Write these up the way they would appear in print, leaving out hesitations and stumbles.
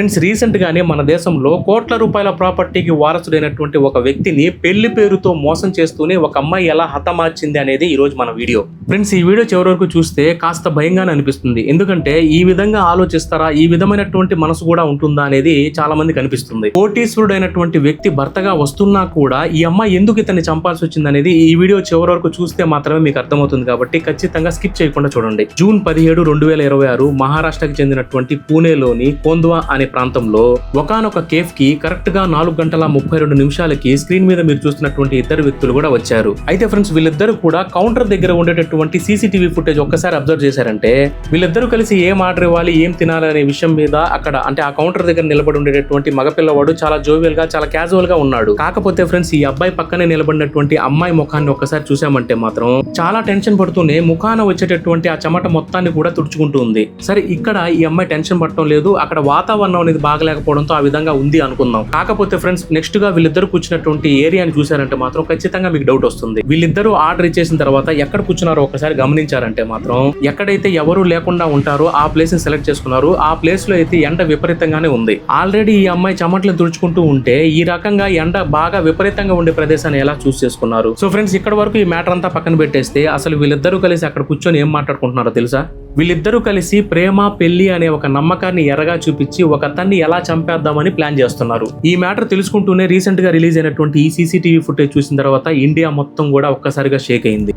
Friends, recent గానే మన దేశంలో కోట్ల రూపాయల ప్రాపర్టీకి వారసుడైనటువంటి ఒక వ్యక్తిని పెళ్లి పేరుతో మోసం చేస్తూనే ఒక అమ్మాయి ఎలా హతమార్చింది అనేది ఈ రోజు మన వీడియో. ఫ్రెండ్స్, ఈ వీడియో చివరి వరకు చూస్తే కాస్త భయంగానే అనిపిస్తుంది. ఎందుకంటే ఈ విధంగా ఆలోచిస్తారా, ఈ విధమైనటువంటి మనసు కూడా ఉంటుందా అనేది చాలా మంది కనిపిస్తుంది. కోటీశ్వరుడైనటువంటి వ్యక్తి భర్తగా వస్తున్నా కూడా ఈ అమ్మాయి ఎందుకు ఇతన్ని చంపాల్సి వచ్చింది అనేది ఈ వీడియో చివరి వరకు చూస్తే మాత్రమే మీకు అర్థమవుతుంది. కాబట్టి ఖచ్చితంగా స్కిప్ చేయకుండా చూడండి. జూన్ 17, 2026 మహారాష్ట్రకి చెందినటువంటి పూణేలోని కోంద్వా అనే ప్రాంతంలో ఒకానొక కేఫ్ కి కరెక్ట్ గా 4:32 స్క్రీన్ మీద మీరు చూస్తున్నటువంటి ఇద్దరు వ్యక్తులు కూడా వచ్చారు. అయితే ఫ్రెండ్స్, వీళ్ళిద్దరు కూడా కౌంటర్ దగ్గర ఉండేటటువంటి సీసీటీవీ ఫుటేజ్ ఒక్కసారి అబ్జర్వ్ చేశారంటే వీళ్ళిద్దరూ కలిసి ఏం ఆర్డర్ ఇవ్వాలి, ఏం తినాలి అనే విషయం మీద అక్కడ అంటే ఆ కౌంటర్ దగ్గర నిలబడి ఉండేటటువంటి మగపిల్లవాడు చాలా జోవియల్ గా, చాలా క్యాజువల్ గా ఉన్నాడు. కాకపోతే ఫ్రెండ్స్, ఈ అబ్బాయి పక్కనే నిలబడినటువంటి అమ్మాయి ముఖాన్ని ఒక్కసారి చూసామంటే మాత్రం చాలా టెన్షన్ పడుతూనే ముఖాన వచ్చేటటువంటి ఆ చెమట మొత్తాన్ని కూడా తుడుచుకుంటూ ఉంది. సరే, ఇక్కడ ఈ అమ్మాయి టెన్షన్ పడటం లేదు, అక్కడ వాతావరణం అనేది బాగలేకపోవడంతో ఆ విధంగా ఉంది అనుకుందాం. కాకపోతే ఫ్రెండ్స్, నెక్స్ట్ గా వీళ్ళిద్దరు కూర్చున్నటువంటి ఏరియాని చూసారంటే మాత్రం ఖచ్చితంగా మీకు డౌట్ వస్తుంది. వీళ్ళిద్దరూ ఆర్డర్ ఇచ్చేసిన తర్వాత ఎక్కడ కూర్చున్నారో ఒకసారి గమనించారంటే మాత్రం ఎక్కడైతే ఎవరు లేకుండా ఉంటారో ఆ ప్లేస్ ని సెలెక్ట్ చేసుకున్నారు. ఆ ప్లేస్ లో అయితే ఎండ విపరీతంగానే ఉంది. ఆల్రెడీ ఈ అమ్మాయి చెమటలు తుడుచుకుంటూ ఉంటే ఈ రకంగా ఎండ బాగా విపరీతంగా ఉండే ప్రదేశాన్ని ఎలా చూస్ చేసుకున్నారు? సో ఫ్రెండ్స్, ఇక్కడ వరకు ఈ మ్యాటర్ అంతా పక్కన పెట్టేస్తే అసలు వీళ్ళిద్దరూ కలిసి అక్కడ కూర్చొని ఏం మాట్లాడుకుంటున్నారో తెలుసా? వీళ్ళిద్దరూ కలిసి ప్రేమ పెళ్లి అనే ఒక నమ్మకాన్ని ఎర్రగా చూపించి ఒక అతన్ని ఎలా చంపేద్దామని ప్లాన్ చేస్తున్నారు. ఈ మ్యాటర్ తెలుసుకుంటూనే రీసెంట్ గా రిలీజ్ అయినటువంటి ఈ సీసీటీవీ ఫుటేజ్ చూసిన తర్వాత ఇండియా మొత్తం కూడా ఒక్కసారిగా షేక్ అయింది.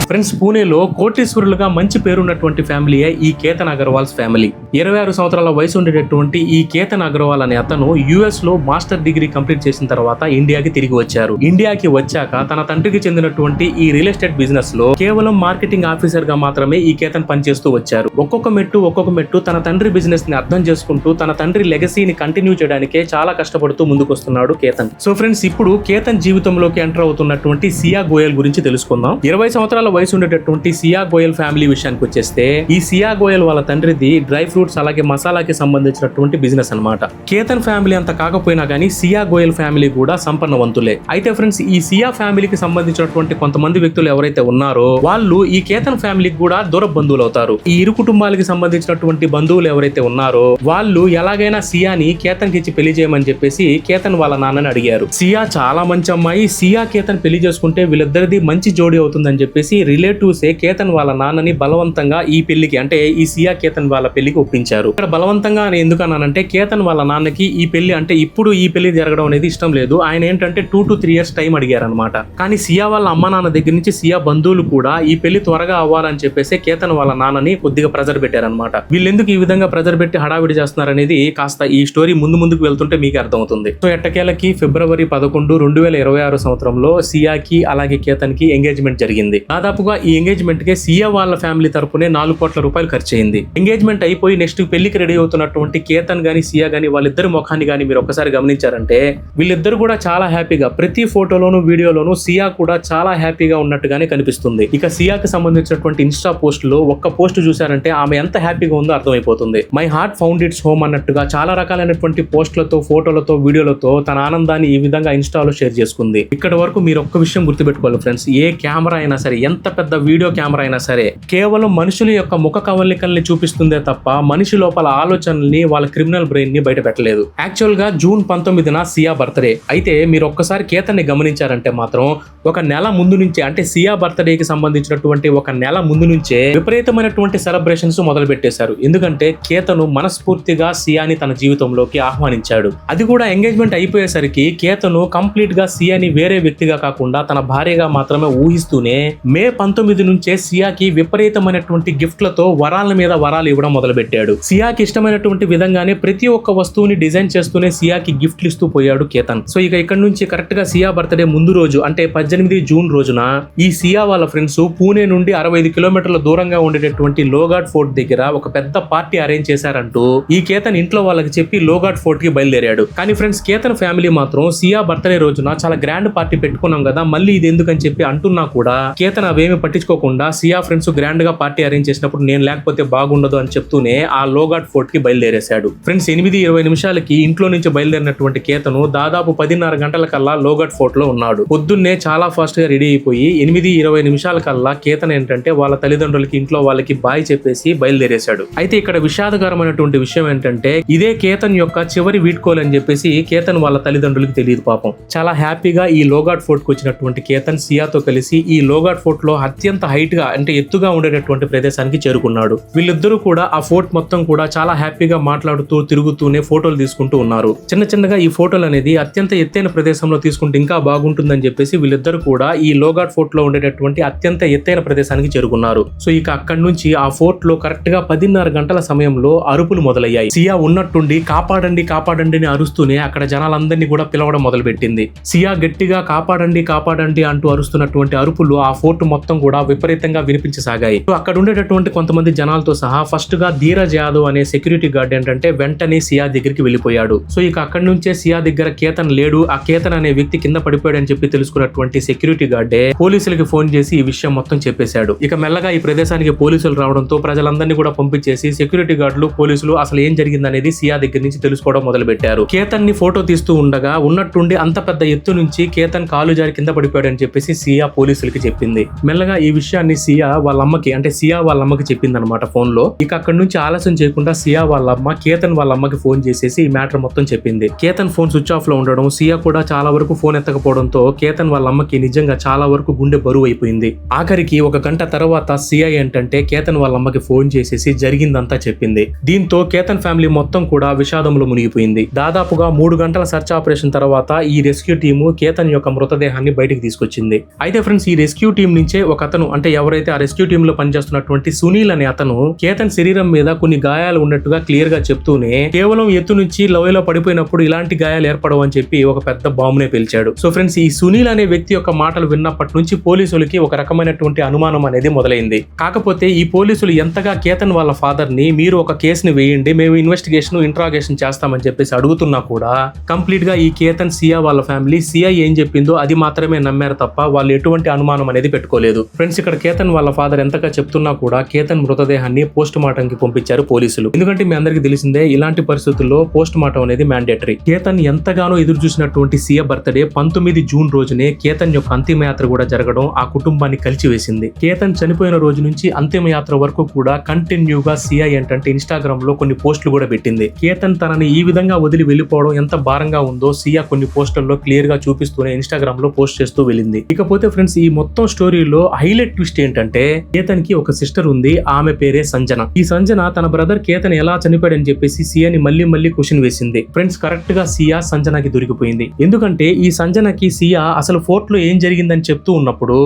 ఫ్రెండ్స్, పూణేలో కోటీశ్వరులుగా మంచి పేరున్నటువంటి ఫ్యామిలీయే ఈ కేతన్ అగర్వాల్స్ ఫ్యామిలీ. 26 సంవత్సరాల వయసు ఉండేటటువంటి ఈ కేతన్ అగర్వాల్ అనే అతను యుఎస్ లో మాస్టర్ డిగ్రీ కంప్లీట్ చేసిన తర్వాత ఇండియాకి తిరిగి వచ్చారు. ఇండియాకి వచ్చాక తన తండ్రికి చెందినటువంటి ఈ రియల్ ఎస్టేట్ బిజినెస్ లో కేవలం మార్కెటింగ్ ఆఫీసర్ గా మాత్రమే ఈ కేతన్ పనిచేస్తూ వచ్చారు. ఒక్కొక్క మెట్టు తన తండ్రి బిజినెస్ ని అర్థం చేసుకుంటూ తన తండ్రి లెగసీని కంటిన్యూ చేయడానికే చాలా కష్టపడుతూ ముందుకు వస్తున్నాడు కేతన్. సో ఫ్రెండ్స్, ఇప్పుడు కేతన్ జీవితంలోకి ఎంటర్ అవుతున్నటువంటి సియా గోయల్ గురించి తెలుసుకుందాం. 20 సంవత్సరాల వయసు ఉండేటటువంటి సియా గోయల్ ఫ్యామిలీ విషయానికి వచ్చేస్తే ఈ సియా గోయల్ వాళ్ళ తండ్రిది డ్రై ఫ్రూట్స్ అలాగే మసాలాకి సంబంధించినటువంటి బిజినెస్ అన్నమాట. కేతన్ ఫ్యామిలీ అంత కాకపోయినా కానీ సియా గోయల్ ఫ్యామిలీ కూడా సంపన్నవంతులే. అయితే ఫ్రెండ్స్, ఈ సియా ఫ్యామిలీకి సంబంధించినటువంటి కొంతమంది వ్యక్తులు ఎవరైతే ఉన్నారో వాళ్ళు ఈ కేతన్ ఫ్యామిలీకి కూడా దూర బంధువులు అవుతారు. ఈ ఇరు కుటుంబాలకి సంబంధించినటువంటి బంధువులు ఎవరైతే ఉన్నారో వాళ్ళు ఎలాగైనా సియాని కేతన్ కి ఇచ్చి పెళ్లి చేయమని చెప్పేసి కేతన్ వాళ్ళ నాన్నని అడిగారు. సియా చాలా మంచి అమ్మాయి, సియా కేతన్ పెళ్లి చేసుకుంటే వీళ్ళిద్దరిది మంచి జోడీ అవుతుందని చెప్పేసి రిలేటివ్సే కేతన్ వాళ్ళ నాన్నని బలవంతంగా ఈ పెళ్లికి అంటే ఈ సియా కేతన్ వాళ్ళ పెళ్లికి ఒప్పించారు. ఇక్కడ బలవంతంగా ఎందుకు అన్నానంటే కేతన్ వాళ్ళ నాన్నకి ఈ పెళ్లి అంటే ఇప్పుడు ఈ పెళ్లి జరగడం అనేది ఇష్టం లేదు. ఆయన ఏంటంటే 2 to 3 years టైం అడిగారు అనమాట. కానీ సియా వాళ్ళ అమ్మ నాన్న దగ్గర నుంచి సియా బంధువులు కూడా ఈ పెళ్లి త్వరగా అవ్వాలని చెప్పేసి కేతన్ వాళ్ళ నాన్నని కొద్దిగా ప్రెజర్ పెట్టారనమాట. వీళ్ళెందుకు ఈ విధంగా ప్రెజర్ పెట్టి హడావిడి చేస్తున్నారు అనేది కాస్త ఈ స్టోరీ ముందుకు వెళ్తుంటే మీకు అర్థమవుతుంది. సో ఎట్టకేలకి ఫిబ్రవరి 11, 2026 సంవత్సరంలో సియాకి అలాగే కేతన్ కి ఎంగేజ్మెంట్ జరిగింది. దాదాపుగా ఈ ఎంగేజ్మెంట్ కి సియా వాళ్ళ ఫ్యామిలీ తరపునే 4 కోట్ల రూపాయలు ఖర్చు అయింది. ఎంగేజ్మెంట్ అయిపోయి నెక్స్ట్ పెళ్లికి రెడీ అవుతున్నటువంటి కేతన్ గాని సియా గాని వాళ్ళిద్దరు ముఖాన్ని గాని మీరు ఒక్కసారి గమనించారంటే వీళ్ళిద్దరు కూడా చాలా హ్యాపీగా ప్రతి ఫోటోలోను వీడియోలోను సియా కూడా చాలా హ్యాపీగా ఉన్నట్టుగానే కనిపిస్తుంది. ఇక సియాకి సంబంధించినటువంటి ఇన్స్టా పోస్ట్ లో ఒక్క పోస్ట్ చూసారంటే ఆమె ఎంత హ్యాపీగా ఉందో అర్థమైపోతుంది. My heart found it's home అన్నట్టుగా చాలా రకాలైనటువంటి పోస్టులతో, ఫోటోలతో, వీడియోలతో తన ఆనందాన్ని ఈ విధంగా ఇన్స్టాలో షేర్ చేసుకుంది. ఇక్కడ వరకు మీరు ఒక్క విషయం గుర్తుపెట్టుకోవాలి ఫ్రెండ్స్, ఏ కెమెరా అయినా సరే, ఎంత పెద్ద వీడియో కెమెరా అయినా సరే కేవలం మనుషుల యొక్క ముఖ కవలికల్ని చూపిస్తుందే తప్ప మనిషి లోపల ఆలోచనల్ని, వాళ్ళ క్రిమినల్ బ్రెయిన్ ని బయట పెట్టలేదు. యాక్చువల్ గా జూన్ 19న సియా బర్త్డే. అయితే మీరు ఒక్కసారి కేతన్ ని గమనించారంటే మాత్రం ఒక నెల ముందు నుంచే అంటే సియా బర్త్డేకి సంబంధించినటువంటి ఒక నెల ముందు నుంచే విపరీతమైనటువంటి సెలబ్రేషన్స్ మొదలు పెట్టేశారు. ఎందుకంటే కేతను మనస్ఫూర్తిగా సియాని తన జీవితంలోకి ఆహ్వానించాడు. అది కూడా ఎంగేజ్మెంట్ అయిపోయేసరికి కేతను కంప్లీట్ గా సియాని వేరే వ్యక్తిగా కాకుండా తన భార్యగా మాత్రమే ఊహిస్తూనే మే 19 నుంచే సియాకి విపరీతమైనటువంటి గిఫ్ట్లతో వరాల మీద వరాలు ఇవ్వడం మొదలు పెట్టాడు. సియాకి ఇష్టమైనటువంటి విధంగానే ప్రతి ఒక్క వస్తువుని డిజైన్ చేస్తూనే సియాకి గిఫ్ట్లు ఇస్తూ పోయాడు కేతన్. సో ఇక ఇక్కడ నుంచి కరెక్ట్ గా సియా బర్త్డే ముందు రోజు అంటే 18 జూన్ రోజున ఈ సియా వాళ్ళ ఫ్రెండ్స్ పూణే నుండి 65 కిలోమీటర్ల దూరంగా ఉండేటటువంటి లోగాడ్ ఫోర్ట్ దగ్గర ఒక పెద్ద పార్టీ అరేంజ్ చేశారంటూ ఈ కేతన్ ఇంట్లో వాళ్ళకి చెప్పి లోగాడ్ ఫోర్ట్ కి బయలుదేరాడు. కానీ ఫ్రెండ్స్, కేతన్ ఫ్యామిలీ మాత్రం సియా బర్త్డే రోజున చాలా గ్రాండ్ పార్టీ పెట్టుకున్నాం కదా, మళ్ళీ ఇది ఎందుకని చెప్పి అంటున్నా కూడా కేతన్ అవేమి పట్టించుకోకుండా సియా ఫ్రెండ్స్ గ్రాండ్ గా పార్టీ అరేంజ్ చేసినప్పుడు నేను లేకపోతే బాగుండదు అని చెప్తూనే ఆ లోగాట్ ఫోర్ట్ కి బయలుదేరేశాడు. ఫ్రెండ్స్ 8:20 ఇంట్లో నుంచి బయలుదేరినటువంటి కేతను దాదాపు 10:30 గంటల కల్లా లోగాట్ ఫోర్ట్ లో ఉన్నాడు. పొద్దున్నే చాలా ఫాస్ట్ గా రెడీ అయిపోయి 8:20 కల్లా కేతన్ ఏంటంటే వాళ్ళ తల్లిదండ్రులకి ఇంట్లో వాళ్ళకి బాయ్ చెప్పేసి బయలుదేరేశాడు. అయితే ఇక్కడ విషాదకరమైనటువంటి విషయం ఏంటంటే ఇదే కేతన్ యొక్క చివరి వీడ్కోలు అని చెప్పేసి కేతన్ వాళ్ళ తల్లిదండ్రులకి తెలియదు పాపం. చాలా హ్యాపీగా ఈ లోగాట్ ఫోర్ట్ కు వచ్చినటువంటి కేతన్ సియాతో కలిసి ఈ లోగాట్ ఫోర్ట్ లో అత్యంత హైట్ గా అంటే ఎత్తుగా ఉండేటటువంటి ప్రదేశానికి చేరుకున్నాడు. వీళ్ళిద్దరూ కూడా ఆ ఫోర్ట్ మొత్తం కూడా చాలా హ్యాపీగా మాట్లాడుతూ తిరుగుతూనే ఫోటోలు తీసుకుంటూ ఉన్నారు. చిన్నగా ఈ ఫోటోలు అనేది అత్యంత ఎత్తైన ప్రదేశంలో తీసుకుంటే ఇంకా బాగుంటుందని చెప్పేసి వీళ్ళిద్దరు కూడా ఈ లోగాట్ ఫోర్ట్ లో ఉండేటటువంటి అత్యంత ఎత్తైన ప్రదేశానికి చేరుకున్నారు. సో ఇక అక్కడి నుంచి ఆ ఫోర్ట్ లో కరెక్ట్ గా 10:30 గంటల సమయంలో అరుపులు మొదలయ్యాయి. సియా ఉన్నట్టుండి కాపాడండి కాపాడండి అని అరుస్తూనే అక్కడ జనాలందరినీ కూడా పిలవడం మొదలుపెట్టింది. సియా గట్టిగా కాపాడండి కాపాడండి అంటూ అరుస్తున్నటువంటి అరుపులు ఆ ఫోర్ట్ మొత్తం కూడా విపరీతంగా వినిపించసాగాయి. అక్కడ ఉండేటటువంటి కొంతమంది జనాలతో సహా ఫస్ట్ గా ధీరజ్ యాదవ్ అనే సెక్యూరిటీ గార్డ్ ఏంటంటే వెంటనే సియా దగ్గరికి వెళ్ళిపోయాడు. సో ఇక అక్కడి నుంచే సియా దగ్గర కేతన్ లేడు, ఆ కేతన్ అనే వ్యక్తి కింద పడిపోయాడు అని చెప్పి తెలుసుకున్నటువంటి సెక్యూరిటీ గార్డే పోలీసులకి ఫోన్ చేసి ఈ విషయం మొత్తం చెప్పేశాడు. ఇక మెల్లగా ఈ ప్రదేశానికి పోలీసులు రావడంతో ప్రజలందరినీ కూడా పంపించేసి సెక్యూరిటీ గార్డులు పోలీసులు అసలు ఏం జరిగిందనేది సియా దగ్గర నుంచి తెలుసుకోవడం మొదలు పెట్టారు. కేతన్ ని ఫోటో తీస్తూ ఉండగా ఉన్నట్టుండి అంత పెద్ద ఎత్తు నుంచి కేతన్ కాలు జారి కింద పడిపోయాడు అని చెప్పేసి సియా పోలీసులకి చెప్పింది. మెల్లగా ఈ విషయాన్ని సియా వాళ్ళ అమ్మకి చెప్పింది అనమాట ఫోన్ లో. ఇక అక్కడి నుంచి ఆలస్యం చేయకుండా సియా వాళ్ళ అమ్మ కేతన్ వాళ్ళ అమ్మకి ఫోన్ చేసేసి ఈ మ్యాటర్ మొత్తం చెప్పింది. కేతన్ ఫోన్ స్విచ్ ఆఫ్ లో ఉండడం, సియా కూడా చాలా వరకు ఫోన్ ఎత్తకపోవడంతో కేతన్ వాళ్ళ అమ్మకి నిజంగా చాలా వరకు గుండె బరువు అయిపోయింది. ఆఖరికి 1 గంట తర్వాత సియా ఏంటంటే కేతన్ వాళ్ళ అమ్మకి ఫోన్ చేసేసి జరిగిందంతా చెప్పింది. దీంతో కేతన్ ఫ్యామిలీ మొత్తం కూడా విషాదంలో మునిగిపోయింది. దాదాపుగా 3 గంటల సర్చ్ ఆపరేషన్ తర్వాత ఈ రెస్క్యూ టీము కేతన్ యొక్క మృతదేహాన్ని బయటికి తీసుకొచ్చింది. అయితే ఫ్రెండ్స్ ఈ రెస్క్యూ టీం నుంచే ఒక అతను అంటే ఎవరైతే ఆ రెస్క్యూ టీమ్ లో పనిచేస్తున్నటువంటి సునీల్ అనే అతను కేతన్ శరీరం మీద కొన్ని గాయాలు ఉన్నట్టుగా క్లియర్ గా చెప్తూనే కేవలం ఎత్తు నుంచి లోయలో పడిపోయినప్పుడు ఇలాంటి గాయాలు ఏర్పడవు అని చెప్పి ఒక పెద్ద బాంబునే పేల్చాడు. సో ఫ్రెండ్స్ ఈ సునీల్ అనే వ్యక్తి యొక్క మాటలు విన్నప్పటి నుంచి పోలీసులకి ఒక రకమైనటువంటి అనుమానం అనేది మొదలైంది. కాకపోతే ఈ పోలీసులు ఎంతగా కేతన్ వాళ్ళ ఫాదర్ ని మీరు ఒక కేసుని వేయండి, మేము ఇన్వెస్టిగేషన్ ఇంట్రాగేషన్ చేస్తామని చెప్పేసి అడుగుతున్నా కూడా కంప్లీట్ గా ఈ కేతన్ సియా వాళ్ళ ఫ్యామిలీ సియా ఏం చెప్పిందో అది మాత్రమే నమ్మారు తప్ప వాళ్ళు ఎటువంటి అనుమానం అనేది పెట్టుకోలేదు. ఫ్రెండ్స్ ఇక్కడ కేతన్ వాళ్ళ ఫాదర్ ఎంతగా చెప్తున్నా కూడా కేతన్ మృతదేహాన్ని పోస్ట్ మార్టం కి పంపించారు పోలీసులు. ఎందుకంటే మీ అందరికి తెలిసిందే ఇలాంటి పరిస్థితుల్లో పోస్ట్ మార్టం అనేది మ్యాండేటరీ. కేతన్ ఎంతగానో ఎదురు చూసినటువంటి సియా బర్త్డే 19 జూన్ రోజునే కేతన్ యొక్క అంతిమయాత్ర కూడా జరగడం ఆ కుటుంబాన్ని కలిచివేసింది. కేతన్ చనిపోయిన రోజు నుంచి అంతిమయాత్ర వరకు కూడా కంటిన్యూగా సియా ఏంటంటే ఇన్స్టాగ్రామ్ లో కొన్ని పోస్టులు కూడా పెట్టింది. కేతన్ తనని ఈ విధంగా వదిలి వెళ్లిపోవడం ఎంత భారంగా ఉందో సియా కొన్ని పోస్టుల్లో క్లియర్ గా చూపిస్తూనే ఇన్స్టాగ్రామ్ లో పోస్ట్ చేస్తూ వెళ్ళింది. ఇకపోతే ఫ్రెండ్స్ ఈ మొత్తం స్టోరీలో హైలైట్ ట్విస్ట్ ఏంటంటే కేతన్ కి ఒక సిస్టర్ ఉంది, ఆమె పేరే సంజన. ఈ సంజన తన బ్రదర్ కేతన్ ఎలా చనిపోయాడని చెప్పేసి సియాని మళ్ళీ క్వశ్చన్ వేసింది. ఫ్రెండ్స్ కరెక్ట్ గా సియా సంజనకి దొరికిపోయింది. ఎందుకంటే ఈ సంజనకి సియా అసలు ఫోర్ట్ లో ఏం జరిగిందని చెప్తూ ఉన్నప్పుడు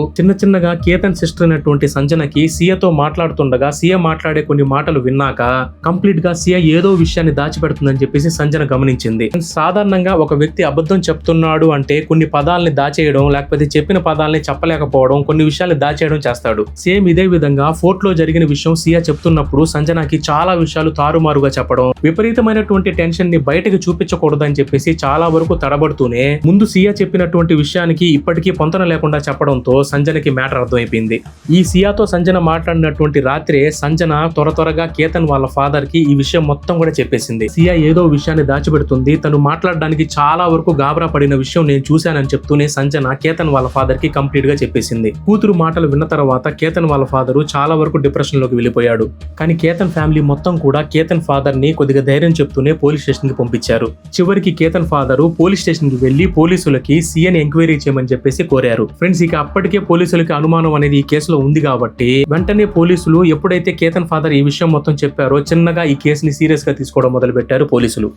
చిన్నగా కేతన్ సిస్టర్ అయినటువంటి సంజనకి సియాతో మాట్లాడుతుండగా సియా మాట్లాడే కొన్ని మాటలు విన్నాక కంప్లీట్ గా సియా ఏదో విషయాన్ని దాచిపెడుతుందని చెప్పేసి సంజన గమనించింది. సాధారణంగా ఒక వ్యక్తి అబద్ధం చెప్తున్నాడు అంటే కొన్ని పదాలని దాచేయడం లేకపోతే చెప్పిన పదాలని చెప్పలేకపోవడం కొన్ని విషయాలు దాచేయడం చేస్తాడు. సేమ్ ఇదే విధంగా ఫోర్ట్ లో జరిగిన విషయం సియా చెప్తున్నప్పుడు సంజనకి చాలా విషయాలు తారుమారుగా చెప్పడం, విపరీతమైనటువంటి టెన్షన్ ని బయటకు చూపించకూడదని చెప్పేసి చాలా వరకు తడబడుతూనే ముందు సియా చెప్పినటువంటి విషయానికి ఇప్పటికీ పొంతన లేకుండా చెప్పడంతో సంజనకి మ్యాటర్ అర్థమైపోయింది. ఈ సియాతో సంజన మాట్లాడినటువంటి రాత్రే సంజన త్వరగా కేతన్ వాళ్ళ ఫాదర్ కి ఈ విషయం మొత్తం కూడా చెప్పేసింది. సియా ఏదో విషయాన్ని దాచిపెడుతుంది, తను మాట్లాడడానికి చాలా వరకు గాబరా పడిన విషయం నేను చూశానని చెప్తూనే సంజన కేతన్ వాళ్ళ ఫాదర్ కి కంప్లీట్ గా చెప్పేసింది. కూతురు మాటలు విన్న తర్వాత కేతన్ వాళ్ళ ఫాదరు చాలా వరకు డిప్రెషన్ లోకి వెళ్ళిపోయాడు. కానీ కేతన్ ఫ్యామిలీ మొత్తం కూడా కేతన్ ఫాదర్ ని కొద్దిగా ధైర్యం చెప్తూనే పోలీస్ స్టేషన్ కి పంపించారు. చివరికి కేతన్ ఫాదరు పోలీస్ స్టేషన్ కి వెళ్లి పోలీసులకి సియాని ఎంక్వైరీ చేయమని చెప్పేసి కోరారు. ఫ్రెండ్స్ ఇక అప్పటికే పోలీసులకి అనుమానం అనేది ఈ కేసులో ఉంది కాబట్టి వెంటనే పోలీసులు ఎప్పుడైతే కేతన్ ఫాదర్ ఈ విషయం మొత్తం చెప్పారో చిన్నగా ఈ కేసుని సీరియస్ గా తీసుకోవడం మొదలు పెట్టారు పోలీసులు.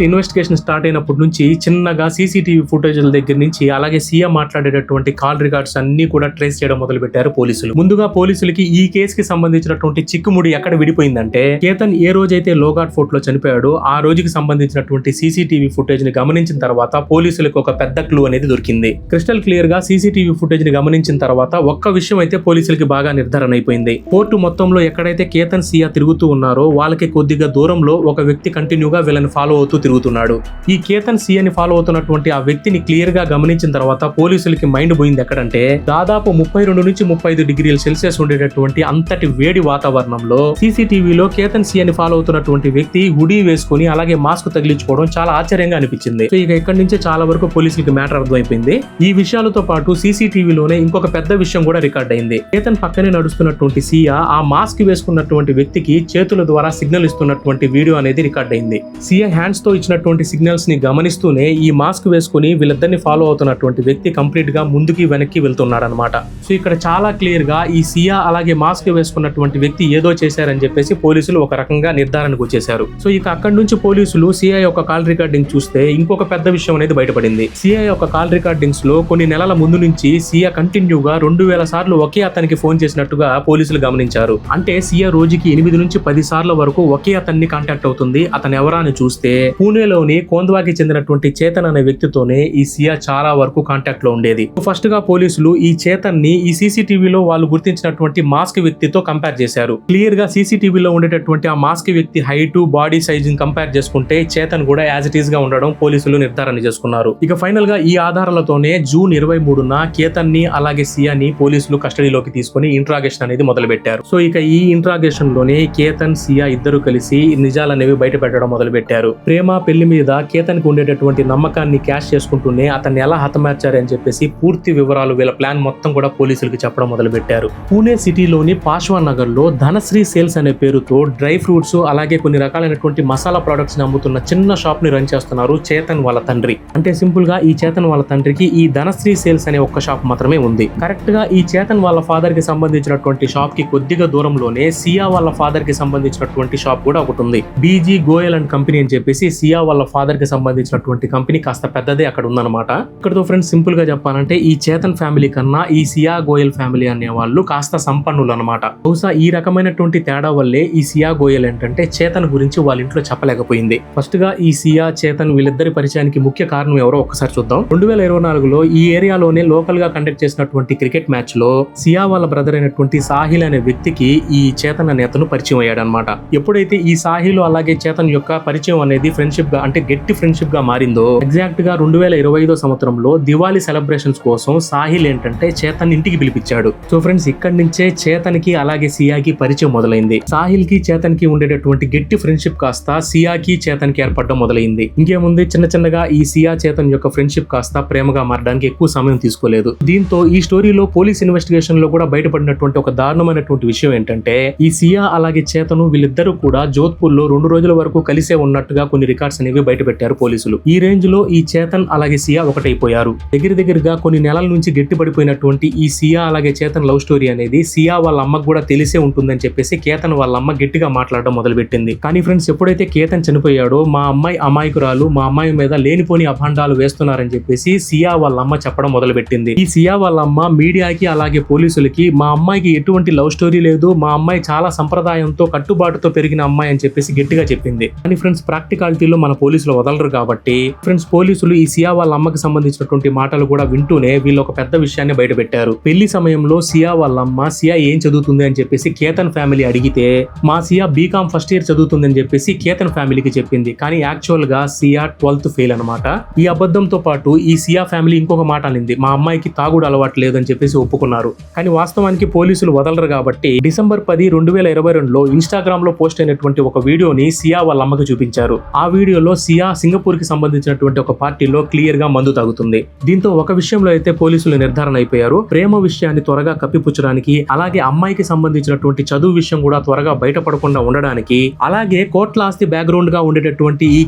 ఇన్వెస్టిగేషన్ స్టార్ట్ అయినప్పటి నుంచి చిన్నగా సీసీటీవీ ఫుటేజ్ల దగ్గర నుంచి అలాగే సియా మాట్లాడేటటువంటి కాల్ రికార్డ్స్ అన్ని కూడా ట్రేస్ చేయడం మొదలు పెట్టారు పోలీసులు. ముందుగా పోలీసులకి ఈ కేసుకి సంబంధించినటువంటి చిక్కుముడి ఎక్కడ విడిపోయిందంటే కేతన్ ఏ రోజైతే లోగాట్ ఫోర్ట్ లో చనిపోయాడో ఆ రోజుకి సంబంధించినటువంటి సీసీటీవీ ఫుటేజ్ ని గమనించిన తర్వాత పోలీసులకు ఒక పెద్ద క్లూ అనేది దొరికింది. క్రిస్టల్ క్లియర్ గా సీసీటీవీ ఫుటేజ్ ని గమనించిన తర్వాత ఒక్క విషయం అయితే పోలీసులకి బాగా నిర్ధారణ అయిపోయింది. కోర్టు మొత్తంలో ఎక్కడైతే కేతన్ సియా తిరుగుతూ ఉన్నారో వాళ్ళకి కొద్దిగా దూరంలో ఒక వ్యక్తి కంటిన్యూగా వీళ్ళని ఫాలో అవుతూ తిరుగుతున్నాడు. ఈ కేతన్ సియాని ఫాలో అవుతున్నటువంటి ఆ వ్యక్తిని క్లియర్ గా గమనించిన తర్వాత పోలీసులకి మైండ్ పోయింది ఎక్కడంటే దాదాపు 32 నుంచి 35 డిగ్రీల సెల్సియస్ ఉండేటటువంటి అంతటి వేడి వాతావరణంలో సీసీటీవీలో కేతన్ సియాని ఫాలో అవుతున్నటువంటి వ్యక్తి హుడీ వేసుకుని అలాగే మాస్క్ తగిలించుకోవడం చాలా ఆశ్చర్యంగా అనిపించింది. సో ఇక ఇక్కడి నుంచే చాలా వరకు పోలీసులకు మ్యాటర్ అర్థమైపోయింది. ఈ విషయాలతో పాటు సీసీటీవీలోనే ఇంకొక పెద్ద విషయం కూడా రికార్డ్ అయింది. కేతన్ పక్కనే నడుస్తున్నటువంటి సియా ఆ మాస్క్ వేసుకున్నటువంటి వ్యక్తికి చేతుల ద్వారా సిగ్నల్ ఇస్తున్నటువంటి వీడియో అనేది రికార్డ్ అయింది. సియా హ్యాండ్స్ తో ఇచ్చినటువంటి సిగ్నల్స్ ని గమనిస్తూనే ఈ మాస్క్ వేసుకుని వీళ్ళిద్దరిని ఫాలో అవుతున్నటువంటి వ్యక్తి కంప్లీట్ గా ముందుకి వెనక్కి వెళ్తున్నాడు అనమాట. సో ఇక్కడ చాలా క్లియర్ గా ఈ సియా అలాగే మాస్క్ వేసుకున్నటువంటి వ్యక్తి ఏదో చేశారని చెప్పేసి పోలీసులు ఒక రకంగా నిర్ధారణకు వచ్చేశారు. సో ఇక అక్కడి నుంచి పోలీసులు సిఐ యొక్క కాల్ రికార్డింగ్ చూస్తే ఇంకొక పెద్ద విషయం అనేది బయటపడింది. సిఐ యొక్క కాల్ రికార్డింగ్స్ లో కొన్ని నెలల ముందు నుంచి సియా కంటిన్యూగా 2000 సార్లు ఒకే అతనికి ఫోన్ చేసినట్టుగా పోలీసులు గమనించారు. అంటే సియా రోజుకి 8 నుంచి 10 సార్ల వరకు ఒకే అతన్ని కాంటాక్ట్ అవుతుంది. అతను ఎవరా అని చూస్తే పూణేలోని కోంద్వాకి చెందినటువంటి చేతన్ అనే వ్యక్తితోనే ఈ సియా చాలా వరకు కాంటాక్ట్ లో ఉండేది. ఫస్ట్ గా పోలీసులు ఈ చేతన్ ని ఈ సీసీటీవీలో వాళ్ళు గుర్తించినటువంటి మాస్క్ వ్యక్తితో కంపేర్ చేశారు. క్లియర్ గా సీసీటీవీలో ఉండేటటువంటి ఆ మాస్క్ వ్యక్తి హైట్ బాడీ సైజ్ కంపేర్ చేసుకుంటే చేతన్ కూడా యాజ్ ఇట్ ఈస్ గా ఉండడం పోలీసులు నిర్ధారణ చేసుకున్నారు. ఇక ఫైనల్ గా ఈ ఆధారాలతోనే జూన్ 23న కేతన్ ని అలాగే సియాని పోలీసులు కస్టడీలోకి తీసుకుని ఇంట్రాగేషన్ అనేది మొదలు పెట్టారు. సో ఇక ఈ ఇంట్రాగేషన్ లోనే కేతన్ సియా ఇద్దరు కలిసి నిజాలనేవి బయట పెట్టడం మొదలు పెట్టారు. ప్రేమ పెళ్లి మీద కేతన్ కి ఉండేటటువంటి నమ్మకాన్ని క్యాష్ చేసుకుంటూనే అతన్ని ఎలా హతమార్చారు అని చెప్పేసి పూర్తి వివరాలు వీళ్ళ ప్లాన్ మొత్తం కూడా పోలీసులకు చెప్పడం మొదలు పెట్టారు. పూణే సిటీలోని పాశ్వా నగర్ లో ధనశ్రీ సేల్స్ అనే పేరుతో డ్రై ఫ్రూట్స్ అలాగే కొన్ని రకాలైనటువంటి మసాలా ప్రొడక్ట్స్ ని అమ్ముతున్న చిన్న షాప్ ని రన్ చేస్తున్నారు చేతన్ వాళ్ళ తండ్రి. అంటే సింపుల్ గా ఈ చేతన్ వాళ్ళ తండ్రికి ఈ ధనశ్రీ సేల్స్ అనే ఒక్క షాప్ మాత్రమే ఉంది. కరెక్ట్ గా ఈ చేతన్ వాళ్ళ ఫాదర్ కి సంబంధించినటువంటి షాప్ కి కొద్దిగా దూరంలోనే సియా వాళ్ళ ఫాదర్ కి సంబంధించినటువంటి షాప్ కూడా ఒకటి ఉంది. బీజీ గోయల్ అండ్ కంపెనీ అని చెప్పేసి సియా వాళ్ళ ఫాదర్ కి సంబంధించినటువంటి కంపెనీ కాస్త పెద్దదే అక్కడ ఉందన్నమాట. ఇక్కడతో ఫ్రెండ్స్ సింపుల్ గా చెప్పాలంటే ఈ చేతన్ ఫ్యామిలీ కన్నా ఈ సియా గోయల్ ఫ్యామిలీ అనే వాళ్ళు కాస్త సంపన్నులు అనమాట. బహుశా ఈ రకమైనటువంటి తేడా వల్లే ఈ సియా గోయల్ ఏంటంటే చేతన్ గురించి వాళ్ళ ఇంట్లో చెప్పలేకపోయింది. ఫస్ట్ గా ఈ సియా చేతన్ వీళ్ళిద్దరి పరిచయానికి ముఖ్య కారణం ఎవరో ఒకసారి చూద్దాం. 2024లో ఈ ఏరియాలోనే లోకల్ గా కండక్ట్ చేసినటువంటి క్రికెట్ మ్యాచ్ లో సియా వాళ్ళ బ్రదర్ అయినటువంటి సాహిల్ అనే వ్యక్తికి ఈ చేతన్ అనే అతను పరిచయం అయ్యాడు అనమాట. ఎప్పుడైతే ఈ సాహిల్ అలాగే చేతన్ యొక్క పరిచయం అనేది ఫ్రెండ్షిప్ గా అంటే గట్టి ఫ్రెండ్షిప్ గా మారిందో ఎగ్జాక్ట్ గా 2025 సంవత్సరంలో దివాళీ సెలబ్రేషన్స్ కోసం సాహిల్ ఏంటంటే చేతన్ ఇంటికి పిలిపించాడు. సో ఫ్రెండ్స్ ఇక్కడి నుంచే చేతన్ కి అలాగే సియాకి పరిచయం మొదలైంది. సాహిల్ కి చేతన్ కి ఉండేటటువంటి గట్టి ఫ్రెండ్షిప్ కాస్త సియాకి చేతన్ కి ఏర్పడడం మొదలైంది. ఇంకేముంది చిన్న చిన్నగా ఈ సియా చేతన్ యొక్క ఫ్రెండ్షిప్ కాస్త ప్రేమగా మారడానికి ఎక్కువ సమయం తీసుకోలేదు. దీంతో ఈ స్టోరీలో పోలీస్ ఇన్వెస్టిగేషన్ లో కూడా బయటపడినటువంటి ఒక దారుణమైనటువంటి విషయం ఏంటంటే ఈ సియా అలాగే చేతను వీళ్ళిద్దరూ కూడా జోధ్పూర్ లో 2 రోజుల వరకు కలిసే ఉన్నట్టుగా కొన్ని రికార్డ్స్ అనేవి బయట పెట్టారు పోలీసులు. ఈ రేంజ్ లో ఈ చేతన్ అలాగే సియా ఒకటైపోయారు. దగ్గరగా కొన్ని నెలల నుంచి గట్టిపడిపోయినటువంటి ఈ సియా అలాగే చేతన్ లవ్ స్టోరీ అనేది సియా వాళ్ళ అమ్మకు కూడా తెలిసే ఉంటుందని చెప్పేసి కేతన్ వాళ్ళ అమ్మ గట్టిగా మాట్లాడడం మొదలుపెట్టింది. కానీ ఫ్రెండ్స్ ఎప్పుడైతే కేతన్ చనిపోయాడో మా అమ్మాయి అమాయకురాలు, మా అమ్మాయి మీద లేనిపోని అభాండాలు వేస్తున్నారని చెప్పేసి సియా వాళ్ళ అమ్మ చెప్పడం మొదలుపెట్టింది. ఈ సియా వాళ్ళ అమ్మ మీడియాకి అలాగే పోలీసులకి మా అమ్మాయికి ఎటువంటి లవ్ స్టోరీ లేదు, మా అమ్మాయి చాలా సంప్రదాయంతో కట్టుబాటుతో పెరిగిన అమ్మాయి అని చెప్పేసి గట్టిగా చెప్పింది. కానీ ఫ్రెండ్స్ ప్రాక్టికాలిటీలో మన పోలీసులు వదలరు కాబట్టి ఫ్రెండ్స్ పోలీసులు ఈ సియా వాళ్ళ అమ్మకి సంబంధించినటువంటి మాటలు కూడా వింటూనే వీళ్ళు ఒక పెద్ద విషయాన్ని బయట పెట్టారు. పెళ్లి సమయంలో సియా వాళ్ళ అమ్మ సియా ఏం చదువుతుంది అని చెప్పేసి కేతన్ ఫ్యామిలీ అడిగితే మా సియా బీకామ్ ఫస్ట్ ఇయర్ చదువుతుంది అని చెప్పేసి కేతన్ ఫ్యామిలీకి చెప్పింది. కానీ యాక్చువల్ గా సియా 12th ఫెయిల్ అనమాట. ఈ అబద్ధంతో పాటు ఈ సియా ఫ్యామిలీ ఇంకొక మాట అనింది, మా అమ్మాయికి తాగుడు అలవాటు లేదని చెప్పేసి ఒప్పుకున్నారు. కానీ వాస్తవానికి పోలీసులు వదలరు కాబట్టి డిసెంబర్ 10, 2022లో ఇన్స్టాగ్రామ్ లో పోస్ట్ అయినటువంటి ఒక వీడియోని సియా వాళ్ళ అమ్మకి చూపించారు. ఆ వీడియోలో సియా సింగపూర్ కి సంబంధించినటువంటి ఒక పార్టీలో క్లియర్ గా మందు తాగుతుంది. దీంతో ఒక విషయంలో అయితే పోలీసులు నిర్ధారణ అయిపోయారు. ప్రేమ విషయాన్ని త్వరగా కప్పిపుచ్చడానికి అలాగే అమ్మాయికి సంబంధించినటువంటి చదువు విషయం కూడా త్వరగా బయటపడకుండా ఉండడానికి అలాగే కోట్ల ఆస్తి బ్యాక్గ్రౌండ్ గా ఉండేటటువంటి ఈ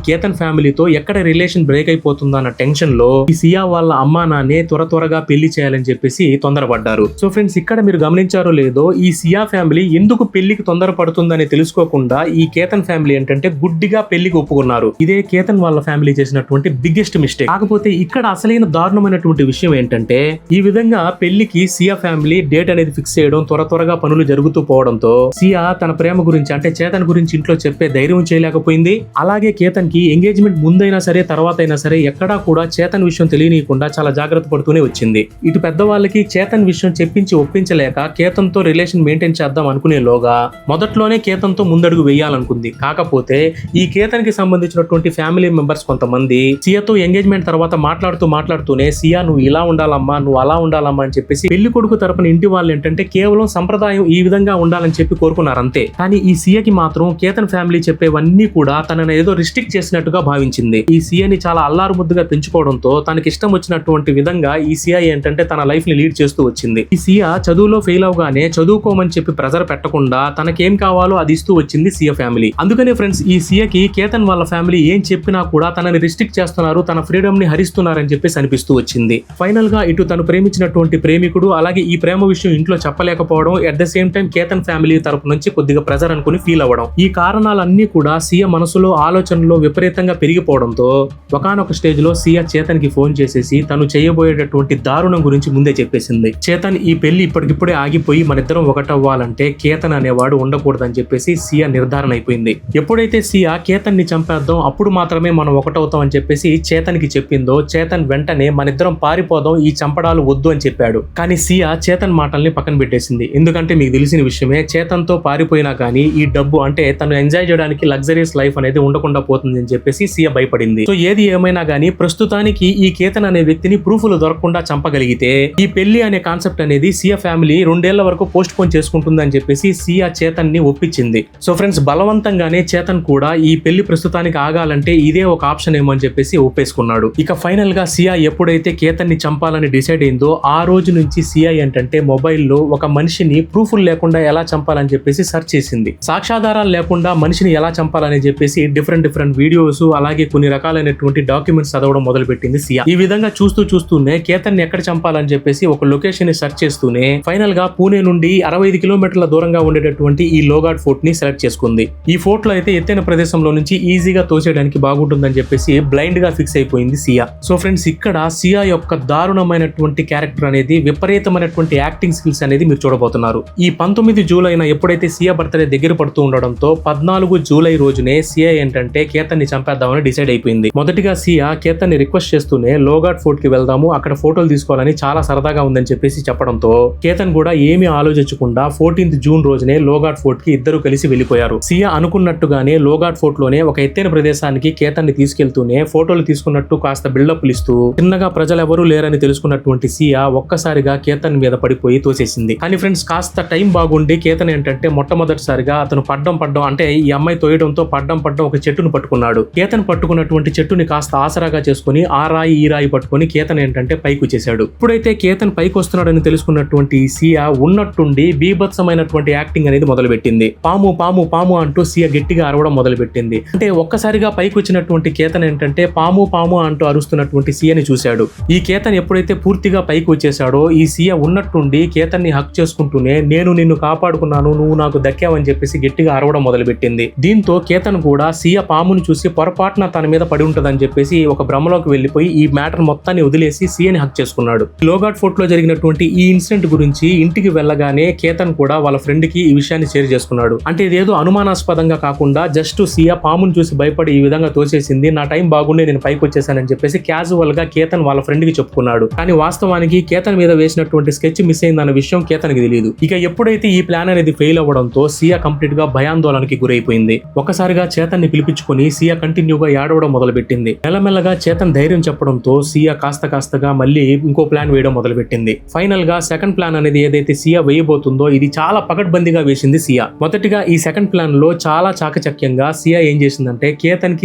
కేతన్ ఫ్యామిలీతో ఎక్కడ రిలేషన్ బ్రేక్ అయిపోతుందో అన్న టెన్షన్ లో ఈ సియా వాళ్ళ అమ్మా నాన్నే త్వరగా పెళ్లి చేయాలని చెప్పేసి తొందరపడ్డారు. సో ఫ్రెండ్స్ ఇక్కడ మీరు గమనించారో లేదో ఈ సియా ఫ్యామిలీ ఎందుకు పెళ్లికి తొందరపడుతుందని తెలుసుకోకుండా ఈ కేతన్ ఫ్యామిలీ ఏంటంటే గుడ్డిగా పెళ్లికి ఒప్పుకున్నారు. ఇదే కేతన్ వాళ్ళ ఫ్యామిలీ చేసినటువంటి బిగ్గెస్ట్ మిస్టేక్. కాకపోతే ఇక్కడ అసలైన దారుణమైనటువంటి విషయం ఏంటంటే ఈ విధంగా పెళ్లికి సియా ఫ్యామిలీ డేట్ అనేది ఫిక్స్ చేయడం త్వరగా పనులు జరుగుతూ పోవడంతో సియా తన ప్రేమ గురించి అంటే చేతన్ గురించి ఇంట్లో చెప్పే ధైర్యం చేయలేకపోయింది. అలాగే కేతన్ కి ఎంగేజ్మెంట్ ముందైనా సరే తర్వాత అయినా సరే ఎక్కడా కూడా చేతన్ విషయం తెలియనీయకుండా చాలా జాగ్రత్త పడుతూనే వచ్చింది. ఇటు పెద్దవాళ్ళకి చేతన్ విషయం చెప్పించి ఒప్పించలేక కేతన్ తో రిలేషన్ మెయింటైన్ చేద్దాం అనుకునేలోగా మొదట్లోనే కేతన్ తో ముందడుగు వేయాలనుకుంది. కాకపోతే ఈ కేతన్ కి సంబంధించినటువంటి ఫ్యామిలీ మెంబర్స్ కొంతమంది సియాతో ఎంగేజ్మెంట్ తర్వాత మాట్లాడుతూనే సియా నువ్వు ఇలా ఉండాలమ్మా, నువ్వు అలా ఉండాలమ్మా అని చెప్పేసి చెప్పేసి పెళ్లి కొడుకు తరపున ఇంటి వాళ్ళు ఏంటంటే కేవలం సంప్రదాయం ఈ విధంగా ఉండాలని చెప్పి కోరుకున్నారు అంతే. కానీ ఈ సీఏకి మాత్రం కేతన్ ఫ్యామిలీ చెప్పేవన్నీ కూడా తనని ఏదో రిస్ట్రిక్ట్ చేసినట్టుగా భావించింది. ఈ సీఏని చాలా అల్లారు ముద్దుగా పెంచుకోవడంతో తనకి ఇష్టం వచ్చినటువంటి విధంగా ఈ సీఏ ఏంటంటే తన లైఫ్ ని లీడ్ చేస్తూ వచ్చింది. ఈ సీఏ చదువులో ఫెయిల్ అవగానే చదువుకోమని చెప్పి ప్రెజర్ పెట్టకుండా తనకేం కావాలో అది ఇస్తూ వచ్చింది సీఏ ఫ్యామిలీ. అందుకనే ఫ్రెండ్స్ ఈ సీఏకి కేతన్ వాళ్ళ ఫ్యామిలీ ఏం చెప్పినా కూడా తనని రిస్ట్రిక్ట్ చేస్తున్నారు, తన ఫ్రీడమ్ ని హరిస్తున్నారని చెప్పేసి అనిపిస్తూ వచ్చింది. ఫైనల్ గా ఇటు తను ప్రేమించినటువంటి ప్రేమికుడు అలాగే ఈ ప్రేమ విషయం ఇంట్లో చెప్పలేకపోవడం, at the same time Ketan family తరపు నుంచి కొద్దిగా ప్రెజర్ అనుకుని ఫీల్ అవ్వడం, ఈ కారణాలన్నీ కూడా సీఏ మనసులో ఆలోచనలో విపరీతంగా పెరిగిపోవడంతో ఒకానొక స్టేజ్ లో సీఏ చేతన్ కి ఫోన్ చేసేసి తను చేయబోయేటటువంటి దారుణం గురించి ముందే చెప్పేసింది. చేతన్ ఈ పెళ్లి ఇప్పటికిప్పుడే ఆగిపోయి మనిద్దరం ఒకటవ్వాలంటే కేతన్ అనేవాడు ఉండకూడదని చెప్పేసి సీఏ నిర్ధారణ అయిపోయింది. ఎప్పుడైతే సీఏ కేతన్ ని చంపేద్దాం అప్పుడు మాత్రమే మనం ఒకటవుతాం అని చెప్పేసి చేతన్ కి చెప్పిందో చేతన్ వెంటనే మనిద్దరం పారిపోదాం, ఈ చంపడాలు వద్దు అని చెప్పాడు. కానీ సీఏ చేతన్ మాటల్ని పక్కన పెట్టేసింది. ఎందుకంటే మీకు తెలిసిన విషయమే, చేతన్ తో పారిపోయినా కానీ ఈ డబ్బు అంటే తను ఎంజాయ్ చేయడానికి లగ్జరీస్ లైఫ్ అనేది ఉండకుండా పోతుంది అని చెప్పేసి సీఏ భయపడింది. సో ఏది ఏమైనా కానీ ప్రస్తుతానికి ఈ కేతన్ అనే వ్యక్తిని ప్రూఫ్లు దొరకకుండా చంపగలిగితే ఈ పెళ్లి అనే కాన్సెప్ట్ అనేది సీఏ ఫ్యామిలీ 2 ఏళ్ల వరకు పోస్ట్ పోన్ చేసుకుంటుంది అని చెప్పేసి సీఏ చేతన్ ని ఒప్పించింది. సో ఫ్రెండ్స్ బలవంతంగానే చేతన్ కూడా ఈ పెళ్లి ప్రస్తుతానికి ఆగాలంటే ఇదే ఒక ఆప్షన్ ఏమో అని చెప్పేసి ఒప్పేసుకున్నాడు. ఇక ఫైనల్ గా సీఏ ఎప్పుడైతే కేతన్ ని చంపాలని డిసైడ్ అయిందో ఆ రోజు నుంచి సీఏ ఏంటంటే మొబైల్లో ఒక మనిషిని ప్రూఫ్లు లేకుండా ఎలా చంపాలని చెప్పేసి సెర్చ్ చేసింది. సాక్ష్యాధారాలు లేకుండా మనిషిని ఎలా చంపాలని చెప్పేసి డిఫరెంట్ వీడియోస్ అలాగే కొన్ని రకాలైనటువంటి డాక్యుమెంట్స్ చదవడం మొదలు పెట్టింది సీఏ. ఈ విధంగా చూస్తూనే కేతన్ ని ఎక్కడ చంపాలని చెప్పేసి ఒక లొకేషన్ ని సెర్చ్ చేస్తూనే ఫైనల్ గా పూణే నుండి 65 కిలోమీటర్ల దూరంగా ఉండేటటువంటి ఈ లోగాడ్ ఫోర్ట్ ని సెలెక్ట్ చేసుకుంది. ఈ ఫోర్ట్ లో అయితే ఎత్తైన ప్రదేశంలో నుంచి ఈజీగా తోసేయడానికి బాగుంటుందని చెప్పేసి బ్లైండ్ గా ఫిక్స్ అయిపోయింది సీఏ. సో ఫ్రెండ్స్ ఇక్కడ సీఏ యొక్క దారుణమైనటువంటి క్యారెక్టర్ అనేది విపరీతమైనటువంటి యాక్టింగ్ స్కిల్స్ అనేది మీరు చూడబోతున్నారు. ఈ 19 జూలైన ఎప్పుడైతే సీఏ బర్త్డే దగ్గర పడుతూ ఉండడంతో 14 జూలై రోజునే సీఏ ఏంటంటే కేతన్ ని చంపేద్దామని డిసైడ్ అయిపోయింది. మొదటిగా సీఏ కేతన్ ని రిక్వెస్ట్ చేస్తూనే లోగాడ్ ఫోర్ట్ కి వెళ్దాము, అక్కడ ఫోటోలు తీసుకోవాలని చాలా సరదాగా ఉందని చెప్పేసి చెప్పడంతో కేతన్ కూడా ఏమీ ఆలోచించకుండా 14th జూన్ రోజునే లోగాడ్ ఫోర్ట్ కి ఇద్దరు కలిసి వెళ్లిపోయారు. సీఏ అనుకున్నట్టుగానే లోగాడ్ ఫోర్ట్ లోనే ఒక ఎత్తైన ప్రదేశానికి కేతన్ ని తీసుకెళ్తూనే ఫోటోలు తీసుకున్నట్టు కాస్త బిల్డప్లు ఇస్తూ చిన్నగా ప్రజలెవరూ లేరని తెలుసుకున్నటువంటి సీఏ ఒక్కసారిగా కేతన్ మీద పడిపోయి తోసేసింది. కానీ ఫ్రెండ్స్ కాస్త టైం బాగుండి కేతన్ ఏంటంటే మొట్టమొదటిసారిగా అతను పడ్డం అంటే ఈ అమ్మాయి తోయడంతో పడ్డం ఒక చెట్టును పట్టుకున్నాడు. కేతన్ పట్టుకున్నటువంటి చెట్టుని కాస్త ఆసరాగా చేసుకుని ఆ రాయి ఈ రాయి పట్టుకుని కేతన్ ఏంటంటే పైకి వచ్చేసాడు. ఇప్పుడైతే కేతన్ పైకి వస్తున్నాడని తెలుసుకున్నటువంటి సీఏ ఉన్నట్టుండి బీభత్సమైనటువంటి యాక్టింగ్ అనేది మొదలుపెట్టింది. పాము పాము పాము అంటూ సీఏ గట్టిగా అరవడం మొదలుపెట్టింది. అంటే ఒక్కసారిగా పైకి వచ్చినటువంటి కేతన్ ఏంటంటే పాము పాము అంటూ అరుస్తున్నటువంటి సీఏని చూశాడు. ఈ కేతన్ ఎప్పుడైతే పూర్తిగా పైకి వచ్చేసాడో ఈ సీఏ ఉన్నట్టుండి కేతన్ ని హక్ చేసుకుంటూనే నేను నిన్ను కాపాడుకున్నాను, నువ్వు నాకు దక్కావని చెప్పేసి గట్టిగా అరవడం మొదలుపెట్టింది. దీంతో కేతన్ కూడా సీఏ పామును చూసి పొరపాటున తన మీద పడి ఉంటదని చెప్పేసి ఒక భ్రమలోకి వెళ్లిపోయి ఈ మ్యాటర్ మొత్తాన్ని వదిలేసి సీఏని హక్ చేసుకున్నాడు. లోగాడ్ ఫోర్ట్ లో జరిగినటువంటి ఈ ఇన్సిడెంట్ గురించి ఇంటికి వెళ్ళగానే కేతన్ కూడా వాళ్ళ ఫ్రెండ్ కి ఈ విషయాన్ని షేర్ చేసుకున్నాడు. అంటే ఇదేదో అనుమానాస్పదంగా కాకుండా జస్ట్ సీఏ పామును చూసి భయపడి ఈ విధంగా తోసేసింది, నా టైం బాగుండే నేను పైకి వచ్చేసానని చెప్పేసి క్యాజువల్ గా కేతన్ వాళ్ళ ఫ్రెండ్ కి చెప్పుకున్నాడు. కానీ వాస్తవానికి కేతన్ మీద వేసినటువంటి స్కెచ్ మిస్ అయిందన్న విషయం కేతన్ కి తెలియదు. ఇక ఎప్పుడైతే ఈ ప్లాన్ అనేది ఫెయిల్ అవ్వడంతో సీఏ కంప్లీట్ గా భయాందోళనకి గురైపోయింది. ఒకసారిగా చేతన్ ని పిలిపించుకుని సీఏ కంటిన్యూగా ఏడవడం మొదలుపెట్టింది. మెల్లమెల్లగా చేతన్ ధైర్యం చెప్పడంతో సీఏ కాస్తగా మళ్ళీ ఇంకో ప్లాన్ వేయడం మొదలుపెట్టింది. ఫైనల్ గా సెకండ్ ప్లాన్ అనేది ఏదైతే సీఏ వేయబోతుందో ఇది చాలా పకడ్బందీగా వేసింది సీఏ. మొదటిగా ఈ సెకండ్ ప్లాన్ లో చాలా చాకచక్యంగా సీఏ ఏం చేసిందంటే చేతన్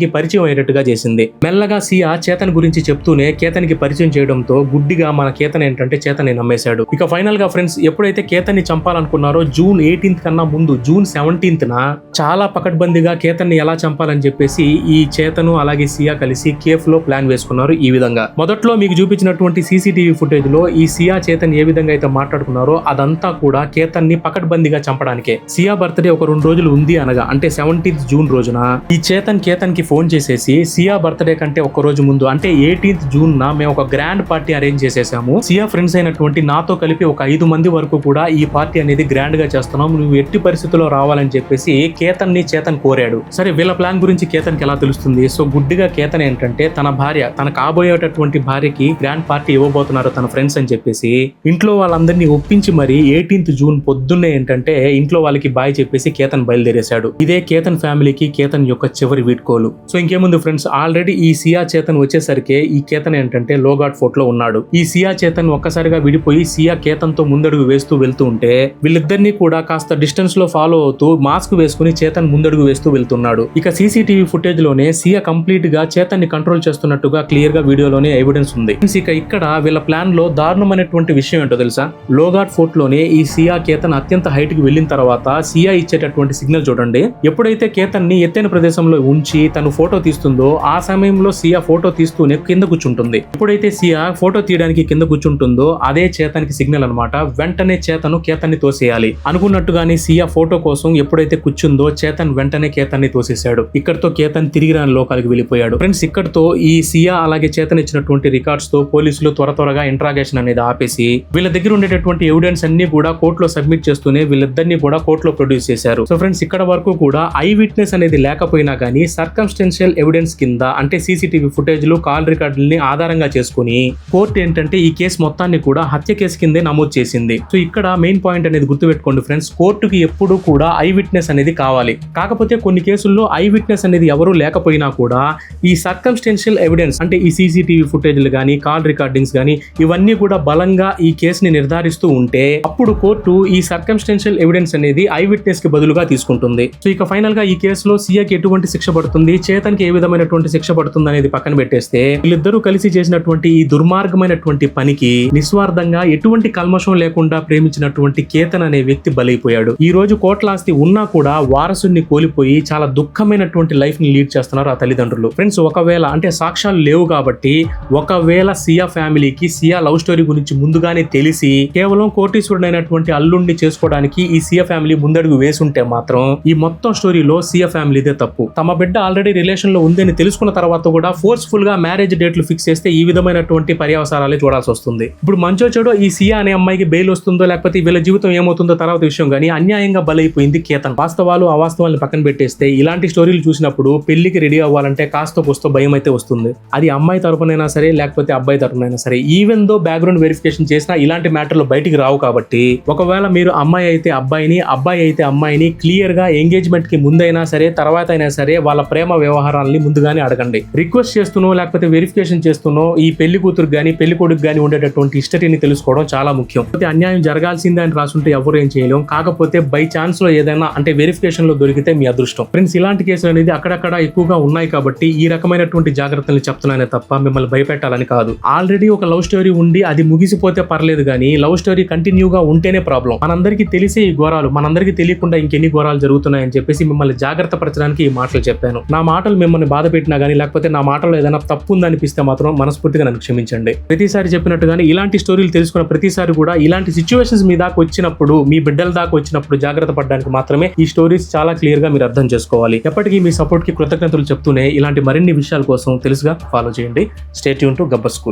కి పరిచయం అయ్యేటట్టుగా చేసింది. మెల్లగా సీఏ చేతన్ గురించి చెప్తూనే కేతన్ కి పరిచయం చేయడంతో గుడ్డిగా మన కేతన్ ఏంటంటే చేతన్ ని నమ్మేశాడు. ఇక ఫైనల్ గా ఫ్రెండ్స్ ఎప్పుడైతే కేతన్ ని చంపాలనుకున్నారో జూన్ 18th కన్నా ముందు జూన్ 17th చాలా పకడ్బందీగా కేతన్ ని ఎలా చంపాలని చెప్పేసి ఈ చేతను అలాగే సీఏ కలిసి కేఫ్ లో ప్లాన్ వేసుకున్నారు. ఈ విధంగా మొదట్లో మీకు చూపించినటువంటి సీసీటీవీ ఫుటేజ్ లో ఈ సీఏ చేతన్ ఏ విధంగా అయితే మాట్లాడుకున్నారో అదంతా కూడా కేతన్ ని పకడ్బందీగా చంపడానికే. సీఏ బర్త్డే ఒక 2 రోజులు ఉంది అనగా అంటే 17th జూన్ రోజున ఈ కేతన్ కి ఫోన్ చేసేసి సీఏ బర్త్డే కంటే ఒక రోజు ముందు అంటే 18th జూన్ మేము ఒక గ్రాండ్ పార్టీ అరేంజ్ చేసేసాము. సీఏ ఫ్రెండ్స్ అయినటువంటి నాతో కలిపి ఒక 5 మంది వరకు కూడా ఈ పార్టీ అనేది గ్రాండ్ గా చేస్తున్నాం, నువ్వు ఎట్టి పరిస్థితుల్లో రావాలని చెప్పేసి కేతన్ ని చేతన్ కోరాడు. సరే వీళ్ళ ప్లాన్ గురించి కేతన్ కి ఎలా తెలుస్తుంది? సో గుడ్డిగా కేతన్ ఏంటంటే తన కాబోయేటటువంటి భార్యకి గ్రాండ్ పార్టీ ఇవ్వబోతున్నారు తన ఫ్రెండ్స్ అని చెప్పేసి ఇంట్లో వాళ్ళందరినీ ఒప్పించి మరి 18th జూన్ పొద్దున్నే ఏంటంటే ఇంట్లో వాళ్ళకి బాయ్ చెప్పేసి కేతన్ బయలుదేరేశాడు. ఇదే కేతన్ ఫ్యామిలీకి కేతన్ యొక్క చివరి వీడ్కోలు. సో ఇంకేముంది ఫ్రెండ్స్, ఆల్రెడీ ఈ సీఏ చేతన్ వచ్చేసరికి ఈ కేతన్ ఏంటంటే లోగాడ్ ఫోర్ట్ లో ఉన్నాడు. ఈ సీఏ చేతన్ ఒక్కసారిగా విడిపోయి సియా కేతన్ తో ముందడుగు వేస్తూ వెళ్తూ ఉంటే వీళ్ళిద్దరినీ కూడా కాస్త డిస్టెన్స్ లో ఫాలో అవుతూ మాస్క్ వేసుకుని చేతన్ ముందడుగు వేస్తూ వెళ్తున్నాడు. ఇక సీసీటీవీ ఫుటేజ్ లోనే సియా కంప్లీట్ గా చేతన్ ని కంట్రోల్ చేస్తున్నట్టుగా క్లియర్ గా వీడియోలోనే ఎవిడెన్స్ ఉంది. ఇక ఇక్కడ వీళ్ళ ప్లాన్ లో దారుణమైనటువంటి విషయం ఏంటో తెలుసా? లోగాట్ ఫోర్ట్ లోనే ఈ సియా కేతన్ అత్యంత హైట్ కి వెళ్లిన తర్వాత సియా ఇచ్చేటటువంటి సిగ్నల్ చూడండి. ఎప్పుడైతే కేతన్ ని ఎత్తైన ప్రదేశంలో ఉంచి తను ఫోటో తీస్తుందో ఆ సమయంలో సియా ఫోటో తీస్తూనే కింద కూర్చుంటుంది. ఎప్పుడైతే సియా ఫోటో తీయడానికి కింద కూర్చుంటుందో అదే చేతన్కి సిగ్నల్ అన్నమాట. వెంటనే చేతను కేతన్ ని తోసేయాలి అనుకున్నట్టుగానే సియా ఫోటో కోసం ఎప్పుడైతే కూర్చుందో చేతన్ వెంటనే కేతన్ ని తోసేశాడు. ఇక్కడతో కేతన్ తిరిగి రాని లోకాలకు వెళ్ళిపోయాడు. ఫ్రెండ్స్, ఇక్కడతో ఈ సియా అలాగే చేతన్ ఇచ్చినటువంటి రికార్డ్స్ తో పోలీసులు త్వరగా ఇంట్రాగేషన్ అనేది ఆపేసి వీళ్ళ దగ్గర ఉండేటటువంటి ఎవిడెన్స్ అన్ని కూడా కోర్టులో సబ్మిట్ చేస్తూనే వీళ్ళిద్దరిని కూడా కోర్టులో ప్రొడ్యూస్ చేశారు. సో ఫ్రెండ్స్, ఇక్కడ వరకు కూడా ఐ విట్నెస్ అనేది లేకపోయినా కానీ సర్కమ్స్టెన్షియల్ ఎవిడెన్స్ కింద అంటే సీసీటీవీ ఫుటేజ్లు కాల్ రికార్డుల్ని ఆధారంగా చేసుకుని కోర్టు ఏంటంటే ఈ కేసు మొత్తాన్ని కూడా హత్య కేసు కిందే నమోదు చేసింది. సో ఇక్కడ మెయిన్ పాయింట్ అనేది గుర్తుపెట్టుకోండి ఫ్రెండ్స్, కోర్టుకి ఎప్పుడు కూడా ఐ విట్నెస్ అనేది కావాలి. కాకపోతే కొన్ని కేసుల్లో ఐ విట్నెస్ అనేది ఎవరు లేకపోయినా కూడా ఈ సర్కమ్స్టెన్షియల్ ఎవిడెన్స్ అంటే ఈ సీసీటీవీ ఫుటేజ్లు కానీ కాల్ రికార్డింగ్స్ కానీ ఇవన్నీ కూడా బలంగా ఈ కేసుని నిర్ధారిస్తూ ఉంటే అప్పుడు కోర్టు ఈ సర్కమ్స్టెన్షియల్ ఎవిడెన్స్ అనేది ఐ విట్నెస్ కి బదులుగా తీసుకుంటుంది. సో ఇక ఫైనల్ గా ఈ కేసులో సియాకి ఎటువంటి శిక్ష పడుతుంది, చేతన్ కి ఏ విధమైనటువంటి శిక్ష పడుతుంది అనేది పక్కన పెట్టేస్తే వీళ్ళిద్దరూ కలిసి చేసినటువంటి ఈ దుర్మార్గమైనటువంటి పనికి నిస్వార్థంగా ఎటువంటి కల్మషం లేకుండా ప్రేమించినటువంటి కేతన్ అనే వ్యక్తి బలైపోయాడు. ఈ రోజు కోట్ల ఆస్తి ఉన్నా కూడా వారసుని కోల్పోయి చాలా దుఃఖమైనటువంటి లైఫ్ ని లీడ్ చేస్తున్నారు ఆ తల్లిదండ్రులు. ఫ్రెండ్స్, ఒకవేళ అంటే సాక్ష్యాలు లేవు కాబట్టి ఒకవేళ సియా ఫ్యామిలీకి సియా లవ్ స్టోరీ గురించి ముందుగానే తెలిసి కేవలం కోటీశ్వరుడైనటువంటి అల్లుడిని చేసుకోవడానికి ఈ సియా ఫ్యామిలీ ముందడుగు వేసుంటే మాత్రం ఈ మొత్తం స్టోరీలో సియా ఫ్యామిలీదే తప్పు. తమ బిడ్డ ఆల్రెడీ రిలేషన్ లో ఉందని తెలుసుకున్న తర్వాత కూడా ఫోర్స్ఫుల్ గా మ్యారేజ్ డేట్లు ఫిక్స్ చేస్తే ఈ విధమైనటువంటి పర్యవసారాలే చూడాల్సి వస్తుంది. ఇప్పుడు మంచో చెడో ఈ సియా అనే అమ్మాయికి బెయిల్ వస్తుందో లేకపోతే వీళ్ళ జీవితం ఏమవుతుందో తర్వాత విషయం కానీ అన్యాయంగా బలైపోయింది కేతన్. వాస్తవాలు అవాస్తవాలను పక్కన పెట్టేస్తే ఇలాంటి స్టోరీలు చూసినప్పుడు పెళ్లికి రెడీ అవ్వాలంటే కాస్త కోస్తో భయం అయితే వస్తుంది. అది అమ్మాయి తరపునైనా సరే లేకపోతే అబ్బాయి తరపునైనా సరే. ఈవెన్ దో బ్యాక్గ్రౌండ్ వెరిఫికేషన్ చేసినా ఇలాంటి మ్యాటర్లు బయటికి రావు కాబట్టి ఒకవేళ మీరు అమ్మాయి అయితే అబ్బాయిని అబ్బాయి అయితే అమ్మాయిని క్లియర్ గా ఎంగేజ్మెంట్ కి ముందైనా సరే తర్వాత అయినా సరే వాళ్ళ ప్రేమ వ్యవహారాలని ముందుగానే అడగండి. రిక్వెస్ట్ చేస్తున్నో లేకపోతే వెరిఫికేషన్ చేస్తున్నో ఈ పెళ్లి కూతురు గానీ పెళ్లి కొడుకు గానీ ఉండేటటువంటి హిస్టరీని తెలుసుకోవడం చాలా ముఖ్యం. అన్యాయం జరగాల్సిందే అని రాసుంటే ఎవరు ఏం చేయలేం. కాకపోతే బై ఛాన్స్ లో ఏదైనా అంటే వెరిఫికేషన్ లో దొరికితే మీ అదృష్టం. ఫ్రెండ్స్, ఇలాంటి కేసులు అనేది అక్కడక్కడ ఎక్కువగా ఉన్నాయి కాబట్టి ఈ రకమైనటువంటి జాగ్రత్తలు చెప్తున్నానే తప్ప మిమ్మల్ని భయపెట్టాలని కాదు. ఆల్రెడీ ఒక లవ్ స్టోరీ ఉండి అది ముగిసిపోతే పర్లేదు కానీ లవ్ స్టోరీ కంటిన్యూగా ఉంటేనే ప్రాబ్లం. మనందరికీ తెలిసే ఈ ఘోరాలు మనందరికీ తెలియకుండా ఇంకెన్ని ఘోరాలు జరుగుతున్నాయని చెప్పేసి మిమ్మల్ని జాగ్రత్త పరచడానికి ఈ మాటలు చెప్పాను. నా మాటలు మిమ్మల్ని బాధ పెట్టినా గానీ లేకపోతే నా మాటలో ఏదైనా తప్పు ఉందనిపిస్తే మాత్రం మనస్ఫూర్తిగా నన్ను క్షమించండి. ప్రతిసారి చెప్పినట్టుగానే ఇలాంటి స్టోరీలు తెలుసుకున్న ప్రతిసారి కూడా ఇలాంటి సిచ్యువేషన్స్ మీ దాకా వచ్చినప్పుడు మీ బిడ్డల దాకా వచ్చినప్పుడు జాగ్రత్త పడడానికి మాత్రమే ఈ స్టోరీస్ చాలా క్లియర్ గా మీరు అర్థం చేసుకోవాలి. ఎప్పటికీ మీ సపోర్ట్ కి కృతజ్ఞతలు చెప్తూనే ఇలాంటి మరిన్ని విషయాల కోసం తెలుసుగా ఫాలో చేయండి. Stay tune to Gabbar school.